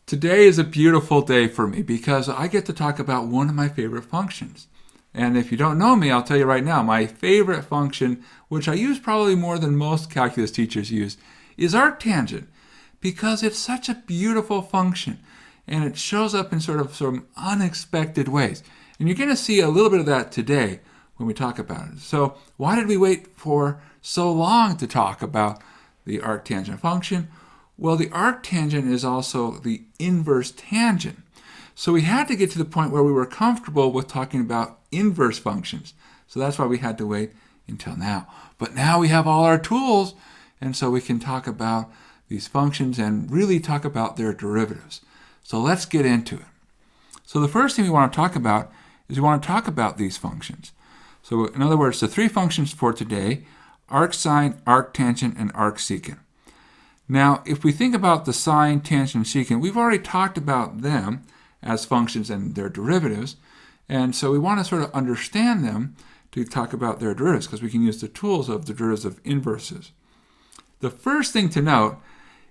Today is a beautiful day for me because I get to talk about one of my favorite functions. And if you don't know me, I'll tell you right now, my favorite function, which I use probably more than most calculus teachers use, is arctangent because it's such a beautiful function and it shows up in sort of some unexpected ways. And you're going to see a little bit of that today when we talk about it. So why did we wait for so long to talk about the arctangent function? Well, the arctangent is also the inverse tangent. So we had to get to the point where we were comfortable with talking about inverse functions. So that's why we had to wait until now. But now we have all our tools, and so we can talk about these functions and really talk about their derivatives. So let's get into it. So the first thing we want to talk about is we want to talk about these functions. So in other words, the three functions for today: arcsine, arctangent, and arcsecant. Now, if we think about the sine, tangent, and secant, we've already talked about them as functions and their derivatives. And so we want to sort of understand them to talk about their derivatives because we can use the tools of the derivatives of inverses. The first thing to note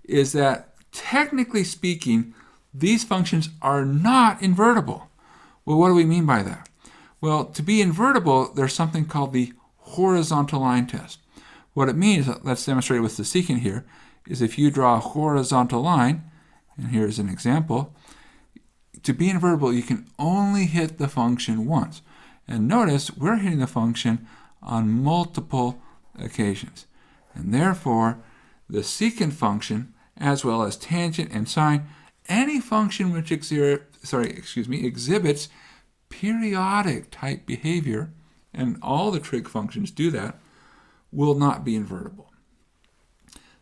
is that, technically speaking, these functions are not invertible. Well, what do we mean by that? Well, to be invertible, there's something called the horizontal line test. What it means, let's demonstrate it with the secant here, is if you draw a horizontal line, and here's an example, to be invertible, you can only hit the function once. And notice we're hitting the function on multiple occasions. And therefore, the secant function, as well as tangent and sine, any function which exhibits periodic type behavior, and all the trig functions do that, will not be invertible.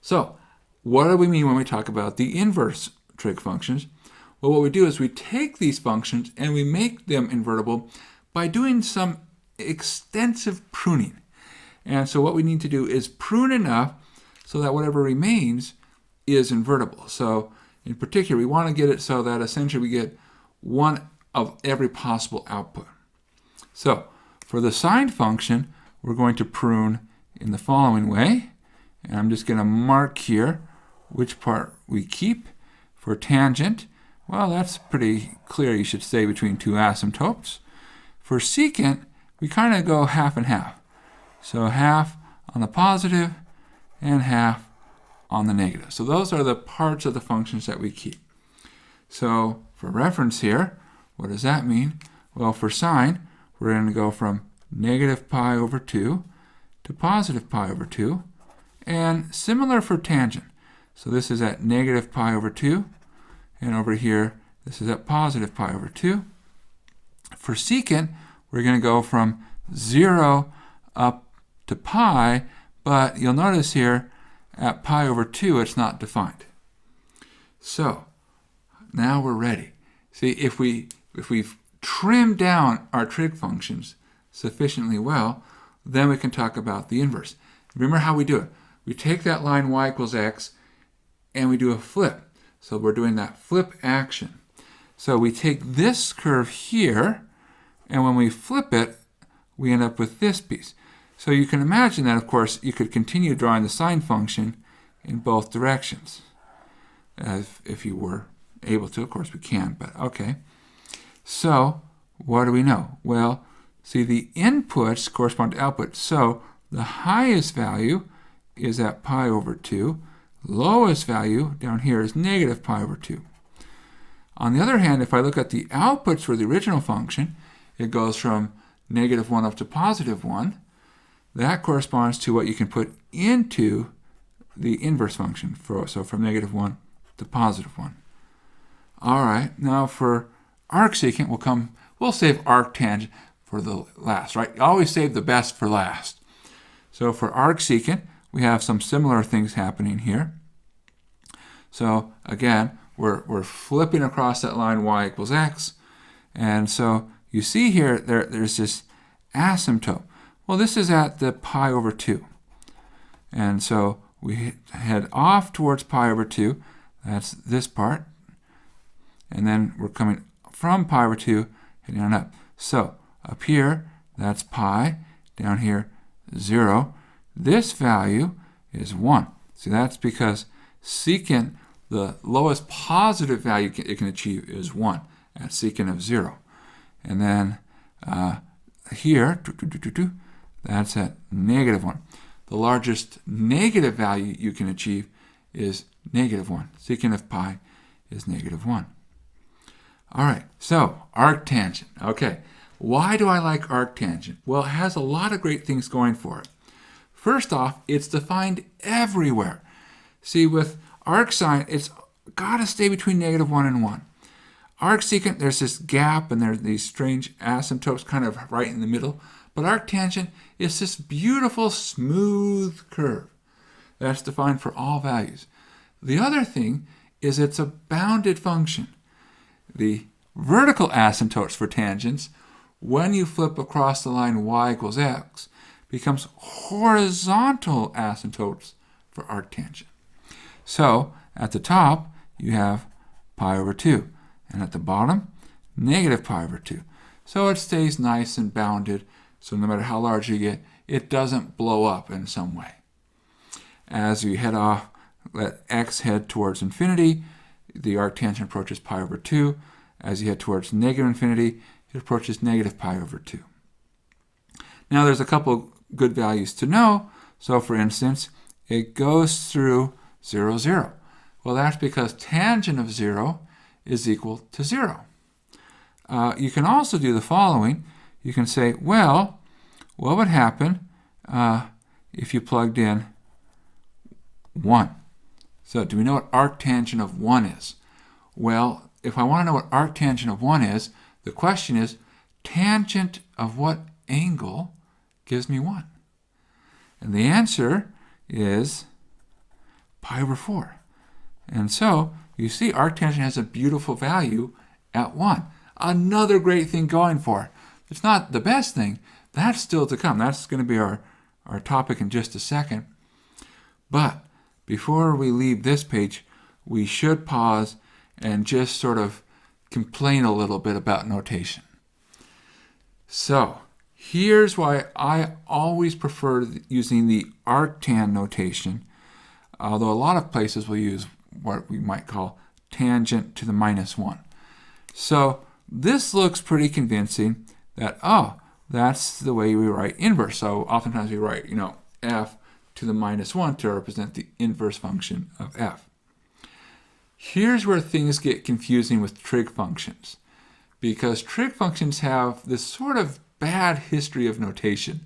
So, what do we mean when we talk about the inverse trig functions? Well, what we do is we take these functions and we make them invertible by doing some extensive pruning. And so what we need to do is prune enough so that whatever remains is invertible. So in particular, we want to get it so that essentially we get one of every possible output. So for the sine function, we're going to prune in the following way. And I'm just going to mark here which part we keep. For tangent, well, that's pretty clear. You should stay between two asymptotes. For secant, we kind of go half and half. So half on the positive and half on the negative. So those are the parts of the functions that we keep. So for reference here, what does that mean? Well, for sine, we're going to go from negative pi over 2 to positive pi over 2. And similar for tangent. So this is at negative pi over 2. And over here, this is at positive pi over 2. For secant, we're going to go from 0 up to pi, but you'll notice here at pi over 2, it's not defined. So now we're ready. See, if we've trimmed down our trig functions sufficiently well, then we can talk about the inverse. Remember how we do it. We take that line y equals x and we do a flip. So we're doing that flip action. So we take this curve here, and when we flip it, we end up with this piece. So you can imagine that, of course, you could continue drawing the sine function in both directions. If you were able to, of course we can, but okay. So what do we know? Well, see, the inputs correspond to outputs. So the highest value is at pi over 2. Lowest value down here is negative pi over 2. On the other hand, if I look at the outputs for the original function, it goes from negative 1 up to positive 1. That corresponds to what you can put into the inverse function, so from negative 1 to positive 1. All right, now for arcsecant, we'll save arctangent for the last, right? You always save the best for last. So for arcsecant, we have some similar things happening here. So again, we're flipping across that line y equals x. And so you see here, there's this asymptote. Well, this is at the pi over 2. And so we head off towards pi over 2. That's this part. And then we're coming from pi over 2, heading on up. So up here, that's pi. Down here, 0. This value is 1. See, that's because secant the lowest positive value it can achieve is 1 at secant of 0. And then here, that's at negative 1. The largest negative value you can achieve is negative 1. Secant of pi is negative 1. All right, so arctangent. Okay, why do I like arctangent? Well, it has a lot of great things going for it. First off, it's defined everywhere. See, with arcsine, it's got to stay between negative 1 and 1. Arcsecant, there's this gap and there's these strange asymptotes kind of right in the middle. But arctangent is this beautiful, smooth curve that's defined for all values. The other thing is it's a bounded function. The vertical asymptotes for tangents, when you flip across the line y equals x, becomes horizontal asymptotes for arctangent. So at the top, you have pi over 2. And at the bottom, negative pi over 2. So it stays nice and bounded. So no matter how large you get, it doesn't blow up in some way. As you head off, let x head towards infinity, the arctangent approaches pi over 2. As you head towards negative infinity, it approaches negative pi over 2. Now there's a couple good values to know. So for instance, it goes through 0, 0. Well, that's because tangent of 0 is equal to 0. You can also do the following. You can say, well, what would happen if you plugged in 1? So do we know what arctangent of 1 is? Well, if I want to know what arctangent of 1 is, the question is, tangent of what angle gives me 1? And the answer is pi over 4. And so you see arctangent has a beautiful value at 1. Another great thing going for it. It's not the best thing. That's still to come. That's going to be our topic in just a second. But before we leave this page, we should pause and just sort of complain a little bit about notation. So here's why I always prefer using the arctan notation, although a lot of places will use what we might call tangent to the minus 1. So this looks pretty convincing that, oh, that's the way we write inverse. So oftentimes we write, f to the minus 1 to represent the inverse function of f. Here's where things get confusing with trig functions, because trig functions have this sort of bad history of notation.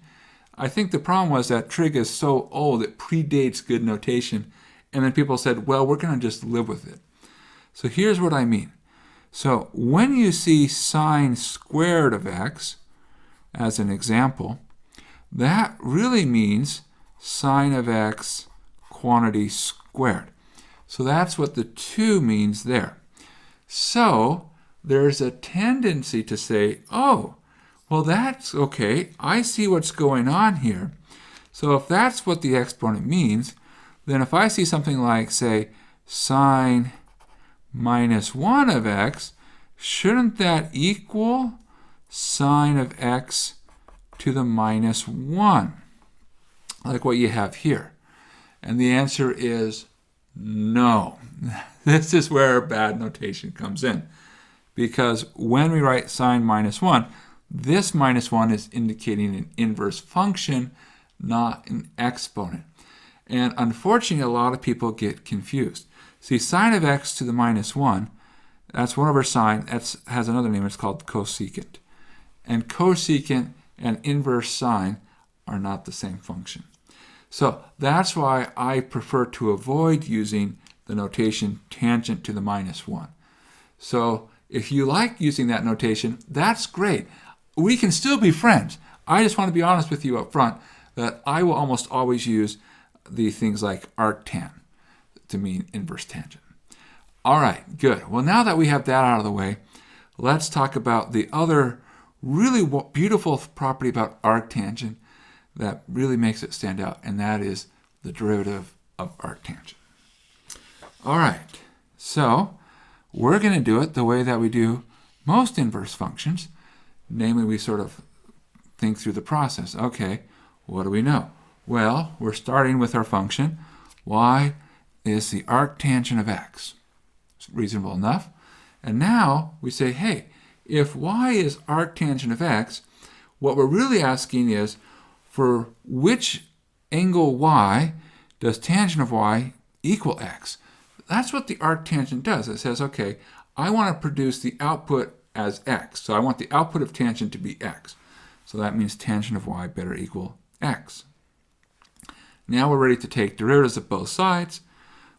I think the problem was that trig is so old it predates good notation, and then people said, well, we're going to just live with it. So here's what I mean. So when you see sine squared of x, as an example, that really means sine of x quantity squared. So that's what the 2 means there. So there's a tendency to say, oh, well, that's okay. I see what's going on here. So if that's what the exponent means, then if I see something like, say, sine minus 1 of x, shouldn't that equal sine of x to the minus 1, like what you have here? And the answer is no. This is where bad notation comes in. Because when we write sine minus 1, this minus 1 is indicating an inverse function, not an exponent. And unfortunately, a lot of people get confused. See, sine of x to the minus 1, that's 1 over sine. That has another name. It's called cosecant. And cosecant and inverse sine are not the same function. So that's why I prefer to avoid using the notation tangent to the minus 1. So if you like using that notation, that's great. We can still be friends. I just want to be honest with you up front that I will almost always use the things like arctan to mean inverse tangent. All right, good. Well, now that we have that out of the way, let's talk about the other really beautiful property about arctangent that really makes it stand out, and that is the derivative of arctangent. All right, so we're going to do it the way that we do most inverse functions. Namely, we sort of think through the process. Okay, what do we know? Well, we're starting with our function y is the arctangent of x. It's reasonable enough. And now we say, hey, if y is arctangent of x, what we're really asking is, for which angle y does tangent of y equal x? That's what the arctangent does. It says, okay, I want to produce the output as x. So I want the output of tangent to be x. So that means tangent of y better equal x. Now we're ready to take derivatives of both sides.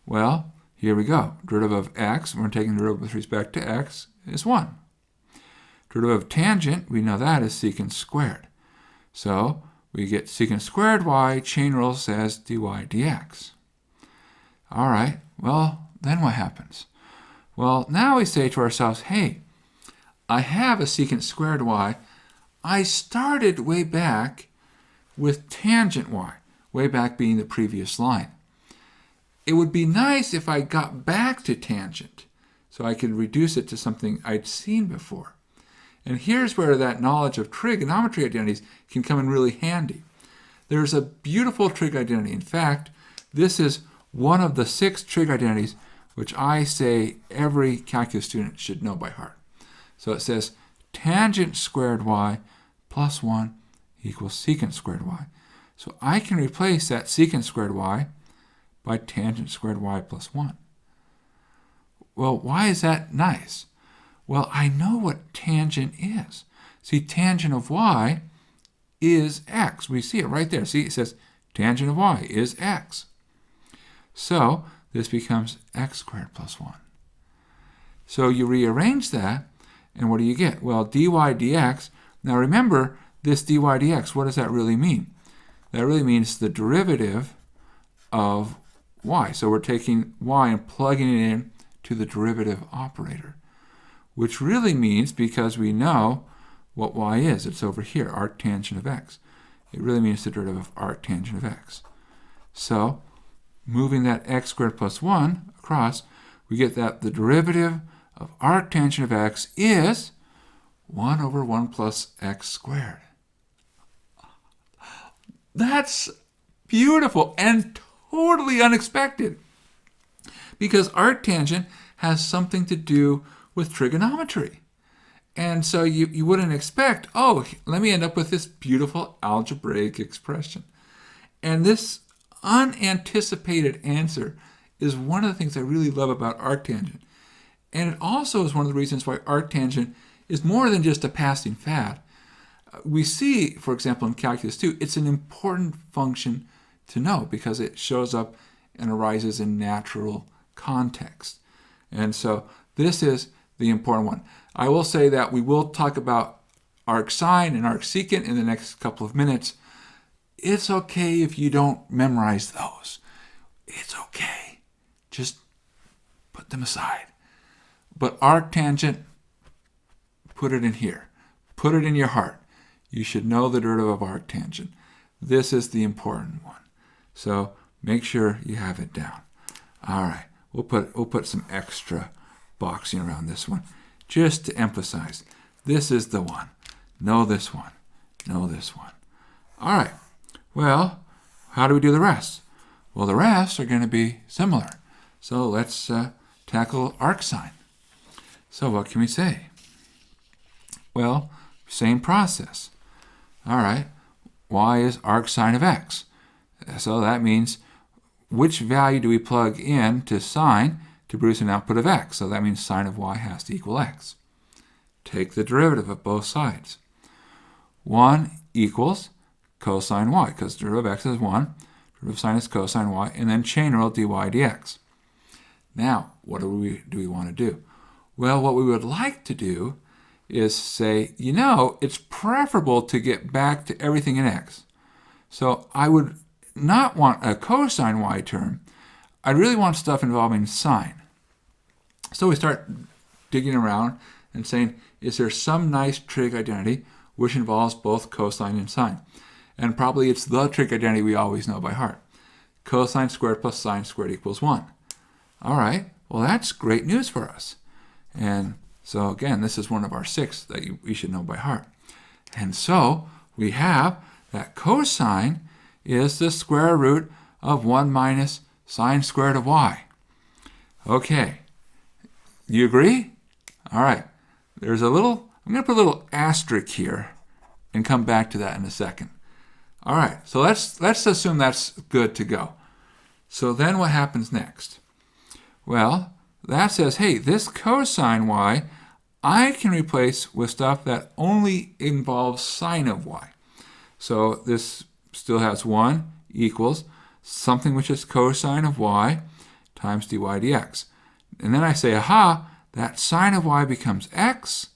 Well, here we go. Derivative of x, we're taking the derivative with respect to x, is 1. Derivative of tangent, we know that is secant squared. So we get secant squared y, chain rule says dy dx. All right, well, then what happens? Well, now we say to ourselves, hey, I have a secant squared y. I started way back with tangent y, way back being the previous line. It would be nice if I got back to tangent so I could reduce it to something I'd seen before. And here's where that knowledge of trigonometry identities can come in really handy. There's a beautiful trig identity. In fact, this is one of the 6 trig identities which I say every calculus student should know by heart. So it says tangent squared y plus 1 equals secant squared y. So I can replace that secant squared y by tangent squared y plus 1. Well, why is that nice? Well, I know what tangent is. See, tangent of y is x. We see it right there. See, it says tangent of y is x. So this becomes x squared plus 1. So you rearrange that, and what do you get? Well, dy dx. Now remember, this dy dx, what does that really mean? That really means the derivative of y. So we're taking y and plugging it in to the derivative operator, which really means, because we know what y is, it's over here, arctangent of x. It really means the derivative of arctangent of x. So moving that x squared plus 1 across, we get that the derivative of arctangent of x is 1 over 1 plus x squared. That's beautiful and totally unexpected, because arctangent has something to do with trigonometry. And so you wouldn't expect, oh, let me end up with this beautiful algebraic expression. And this unanticipated answer is one of the things I really love about arctangent. And it also is one of the reasons why arctangent is more than just a passing fad. We see, for example, in Calculus 2, it's an important function to know because it shows up and arises in natural context. And so this is the important one. I will say that we will talk about arcsine and arcsecant in the next couple of minutes. It's okay if you don't memorize those. It's okay. Just put them aside. But arctangent, put it in here. Put it in your heart. You should know the derivative of arctangent. This is the important one. So make sure you have it down. All right. We'll put some extra boxing around this one just to emphasize. This is the one. Know this one. Know this one. All right. Well, how do we do the rest? Well, the rest are going to be similar. So let's tackle arcsine. So what can we say? Well, same process. All right. Y is arcsine of x. So that means which value do we plug in to sine to produce an output of x? So that means sine of y has to equal x. Take the derivative of both sides. 1 equals cosine y, because the derivative of x is 1, derivative of sine is cosine y, and then chain rule dy dx. Now, what do we want to do? Well, what we would like to do is say, it's preferable to get back to everything in x. So I would not want a cosine y term. I really want stuff involving sine. So we start digging around and saying, is there some nice trig identity which involves both cosine and sine? And probably it's the trig identity we always know by heart. Cosine squared plus sine squared equals 1. All right, well, that's great news for us. And so again, this is one of our 6 that we should know by heart. And so we have that cosine is the square root of 1 minus sine squared of y. Okay, you agree? All right, I'm going to put a little asterisk here and come back to that in a second. All right, so let's assume that's good to go. So then what happens next? Well, that says, hey, this cosine y, I can replace with stuff that only involves sine of y. So this still has 1 equals something which is cosine of y times dy dx. And then I say, aha, that sine of y becomes x.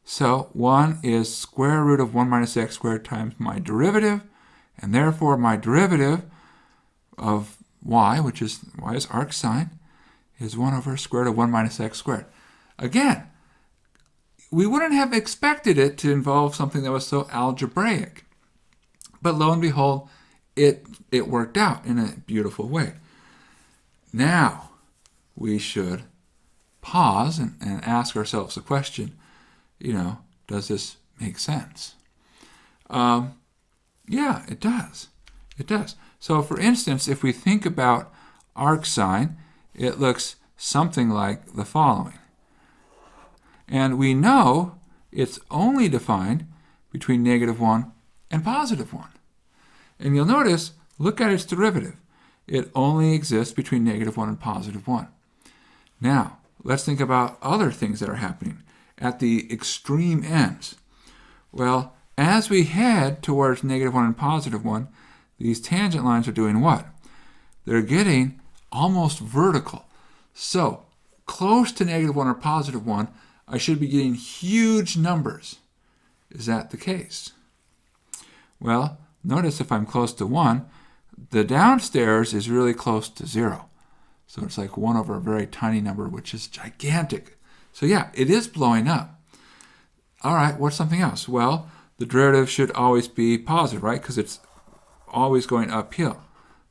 So 1 is square root of 1 minus x squared times my derivative. And therefore my derivative of y, which is y is arcsine, is 1 over square root of 1 minus x squared. Again, we wouldn't have expected it to involve something that was so algebraic. But lo and behold, it worked out in a beautiful way. Now, we should pause and ask ourselves a question, does this make sense? Yeah, it does. It does. So for instance, if we think about arcsine, it looks something like the following. And we know it's only defined between -1 and +1. And you'll notice, look at its derivative. It only exists between -1 and +1. Now, let's think about other things that are happening at the extreme ends. Well, as we head towards -1 and +1, these tangent lines are doing what? They're getting almost vertical. So, close to -1 or +1, I should be getting huge numbers. Is that the case? Well, notice if I'm close to 1, the downstairs is really close to 0. So it's like 1 over a very tiny number, which is gigantic. So yeah, it is blowing up. All right, what's something else? Well, the derivative should always be positive, right? Because it's always going uphill.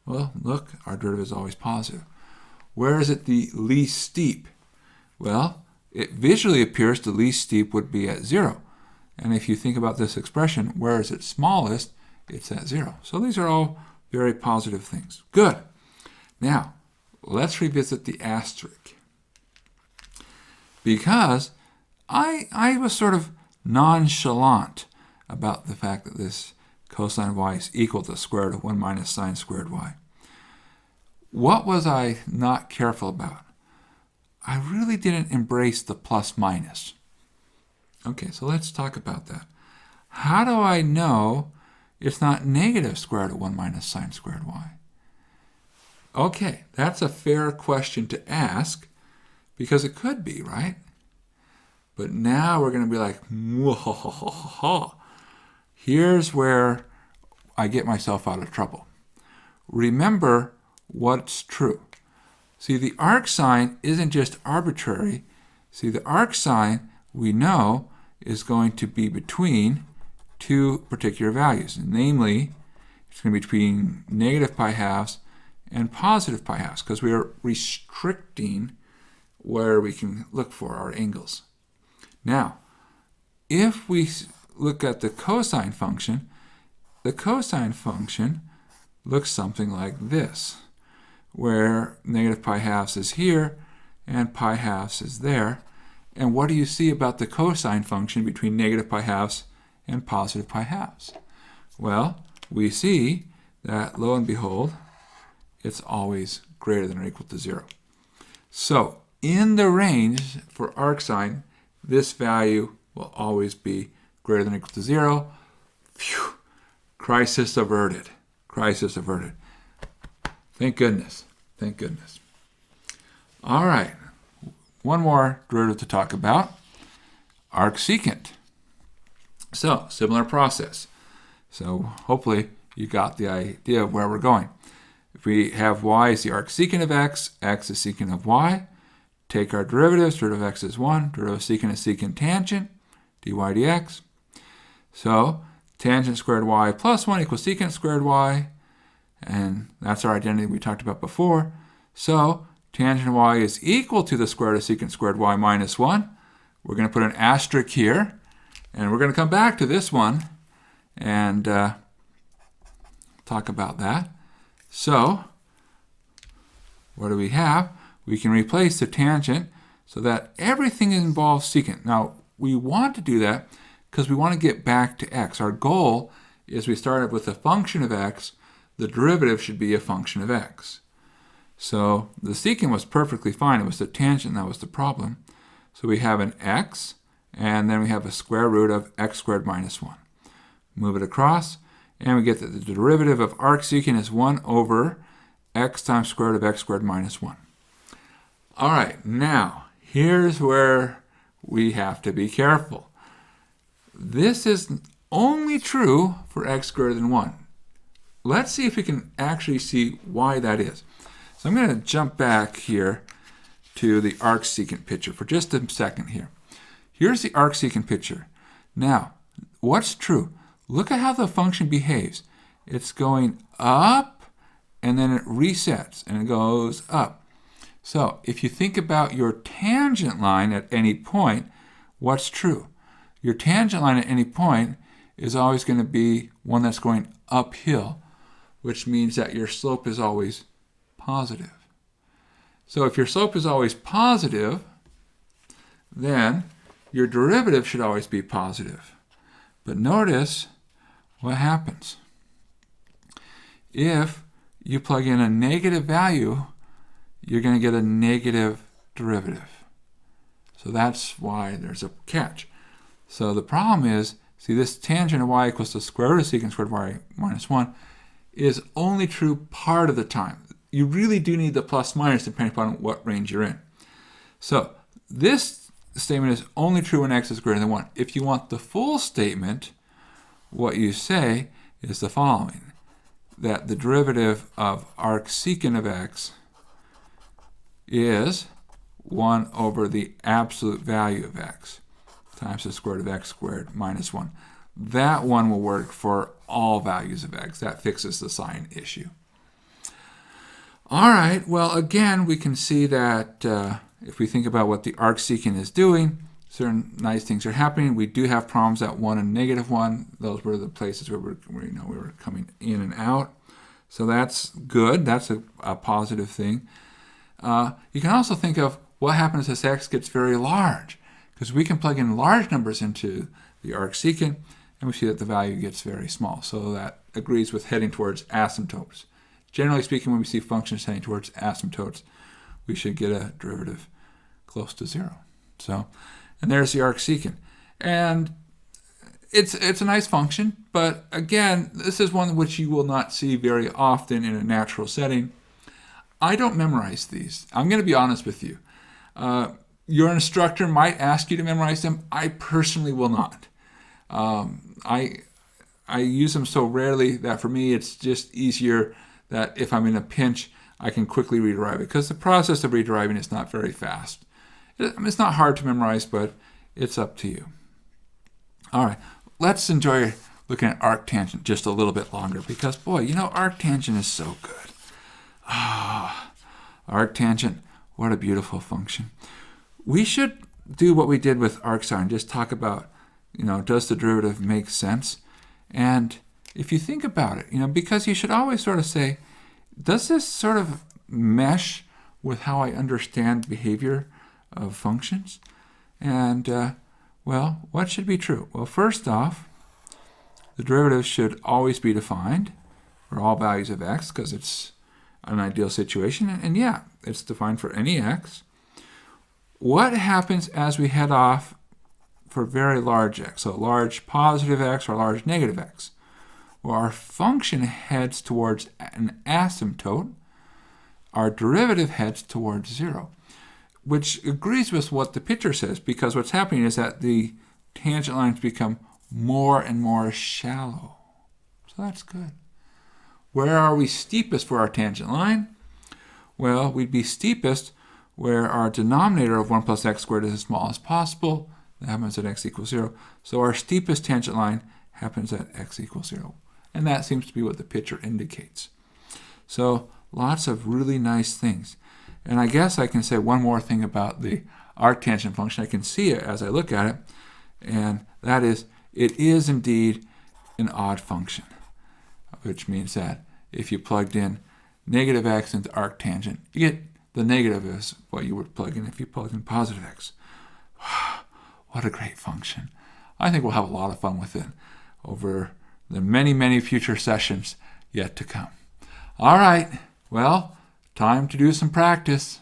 Well, look, our derivative is always positive. Where is it the least steep? Well, it visually appears the least steep would be at 0. And if you think about this expression, where is it smallest? It's at 0. So these are all very positive things. Good. Now, let's revisit the asterisk. Because I was sort of nonchalant about the fact that this cosine of y is equal to the square root of 1 minus sine squared y. What was I not careful about? I really didn't embrace the plus minus. Okay, so let's talk about that. How do I know it's not negative square root of 1 minus sine squared y? Okay, that's a fair question to ask because it could be, right? But now we're going to be like, whoa. Here's where I get myself out of trouble. Remember what's true. See, the arcsine isn't just arbitrary. See, the arcsine, we know, is going to be between two particular values. Namely, it's going to be between negative pi halves and positive pi halves, because we are restricting where we can look for our angles. Now, if we look at the cosine function looks something like this, where negative pi halves is here and pi halves is there. And what do you see about the cosine function between negative pi halves and positive pi halves? Well, we see that, lo and behold, it's always greater than or equal to 0. So, in the range for arcsine, this value will always be greater than or equal to 0. Phew! Crisis averted. Crisis averted. Thank goodness. Thank goodness. All right. One more derivative to talk about. Arcsecant. So, similar process. So, hopefully you got the idea of where we're going. If we have y is the arcsecant of x is secant of y, take our derivatives, derivative of x is 1, derivative of secant is secant tangent, dy dx. So, tangent squared y plus 1 equals secant squared y, and that's our identity we talked about before. So, tangent y is equal to the square root of secant squared y minus 1. We're going to put an asterisk here, and we're going to come back to this one and talk about that. So, what do we have? We can replace the tangent so that everything involves secant. Now, we want to do that because we want to get back to x. Our goal is we started with a function of x. The derivative should be a function of x. So the secant was perfectly fine. It was the tangent that was the problem. So we have an x, and then we have a square root of x squared minus 1. Move it across, and we get that the derivative of arcsecant is 1 over x times square root of x squared minus 1. All right, now, here's where we have to be careful. This is only true for x greater than 1. Let's see if we can actually see why that is. So I'm going to jump back here to the arcsecant picture for just a second here. Here's the arcsecant picture. Now, what's true? Look at how the function behaves. It's going up, and then it resets, and it goes up. So if you think about your tangent line at any point, what's true? Your tangent line at any point is always going to be one that's going uphill, which means that your slope is always positive. So if your slope is always positive, then your derivative should always be positive. But notice what happens. If you plug in a negative value, you're going to get a negative derivative. So that's why there's a catch. So the problem is, see, this tangent of y equals the square root of secant squared y minus 1 is only true part of the time. You really do need the plus minus depending upon what range you're in. So this statement is only true when x is greater than 1. If you want the full statement, what you say is the following, that the derivative of arcsecant of x is 1 over the absolute value of x times the square root of x squared minus 1. That one will work for all values of x. That fixes the sign issue. All right, well, again, we can see that if we think about what the arcsecant is doing, certain nice things are happening. We do have problems at 1 and negative 1. Those were the places where we were coming in and out. So that's good. That's a positive thing. You can also think of what happens as x gets very large, because we can plug in large numbers into the arcsecant, and we see that the value gets very small. So that agrees with heading towards asymptotes. Generally speaking, when we see functions heading towards asymptotes, we should get a derivative close to 0. So, and there's the arcsecant. And it's a nice function, but again, this is one which you will not see very often in a natural setting. I don't memorize these. I'm going to be honest with you. Your instructor might ask you to memorize them. I personally will not. I use them so rarely that for me it's just easier that if I'm in a pinch, I can quickly rederive it, because the process of rederiving is not very fast. It's not hard to memorize, but it's up to you. All right, let's enjoy looking at arctangent just a little bit longer, because, boy, arctangent is so good. Arctangent, what a beautiful function. We should do what we did with arcsine, just talk about, does the derivative make sense? And if you think about it, because you should always sort of say, does this sort of mesh with how I understand behavior of functions? And, well, what should be true? Well, first off, the derivative should always be defined for all values of x, because it's an ideal situation. And yeah, it's defined for any x. What happens as we head off for very large x? So large positive x or large negative x? Well, our function heads towards an asymptote. Our derivative heads towards 0, which agrees with what the picture says, because what's happening is that the tangent lines become more and more shallow. So that's good. Where are we steepest for our tangent line? Well, we'd be steepest where our denominator of 1 plus x squared is as small as possible. That happens at x equals 0. So our steepest tangent line happens at x equals 0. And that seems to be what the picture indicates. So lots of really nice things. And I guess I can say one more thing about the arctangent function. I can see it as I look at it, and that is, it is indeed an odd function, which means that if you plugged in negative x into arctangent. You get the negative is what you would plug in if you plugged in positive x. What a great function. I think we'll have a lot of fun with it over the many, many future sessions yet to come. All right, well, time to do some practice.